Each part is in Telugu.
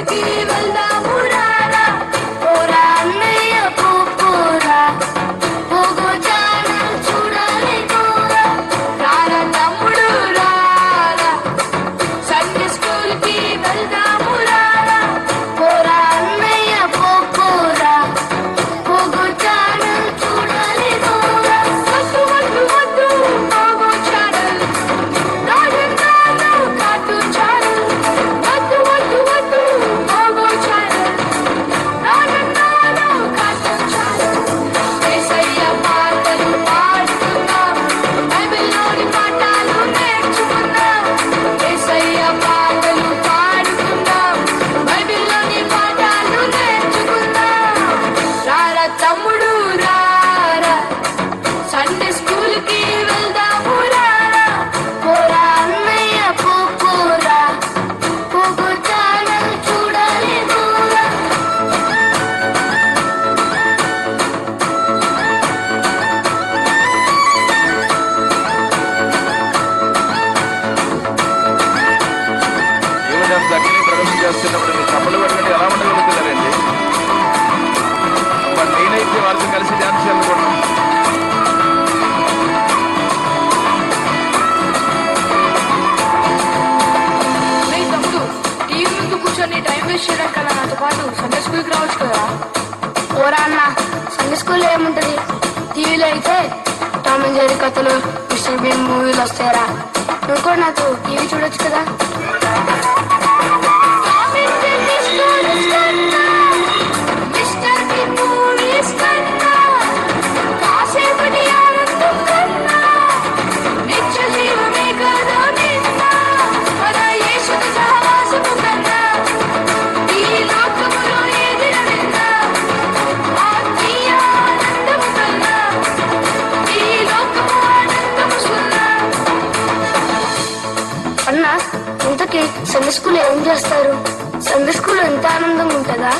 స్కూల్కి వెళ్దాము రారా పోరా అన్నయ్య పోరా పోగో ఛానల్ చూడాలి పోరా రారా తమ్ముడు రారా సండే స్కూల్కి వెళ్దాము రారా పోరా అన్నయ్య పోరా పోగో ఛానల్ చూడాలి పోరా వద్దు వద్దు వద్దు పోగో ఛానల్ కార్టూన్ ఛానల్ వద్దు వద్దు వద్దు పోగో ఛానల్ కార్టూన్ ఛానల్ యేసయ్య పాటలు పాడుకుందాం బైబిల్లోని పాఠాలు నేర్చుకుందాం యేసయ్య పాటలు పాడుకుందాం బైబిల్లోని పాఠాలు నేర్చుకుందాం రారా తమ్ముడు రారా సండే స్కూల్కి వెళ్దాము రారా పోరా అన్నయ్య పోరా పోగో ఛానల్ చూడాలి పోరా యువజన దగ్గర ప్రదర్శన చేస్తున్నప్పుడు మీ చప్పలు పట్టుకుంటే ఎలా ఉండగలుగుతున్నారండి? మరి నేనైతే వాళ్ళతో కలిసి డ్యాన్స్ చేయాలనుకున్నాను. తమ్ముడు టీవీ ముందు కూర్చొని టైం వేస్ట్ చేయడం కన్నా నాతో పాటు సండే స్కూల్కి రావచ్చు కదా పోరా అన్న సండే స్కూల్లో ఏముంటది టీవీలో అయితే టామ్ అండ్ జెర్రీ కథలు మిస్టర్ బీన్ మూవీలు వస్తాయరా నువ్వు కూడా నాతో టీవీ చూడొచ్చు కదా మిస్టర్ బీన్ మూవీస్ కన్నా కాసేపటి ఆనందం కన్నా నిత్య జీవమే కదా నిన్న మన యేసుతో సహవాసము కన్నా ఈ లోకములో ఏదిన నిన్న ఆత్మీయ ఆనందము కన్నా ఈ లోకము ఆనందము సున్నా అన్న ఇంతకీ సండే స్కూల్ ఏం చేస్తారు సండే స్కూల్ ఎంత ఆనందంగా ఉంటుందా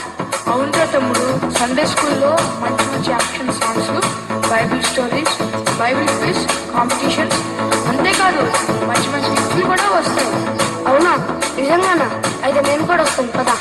అవునురా తమ్ముడు సండే స్కూల్లో మంచి మంచి action songs Bible stories Bible quiz competitions అంతేకాదు మంచి మంచి గిఫ్ట్లు కూడా వస్తాయి అవునా నిజంగానా అయితే నేను కూడా వస్తాను పదా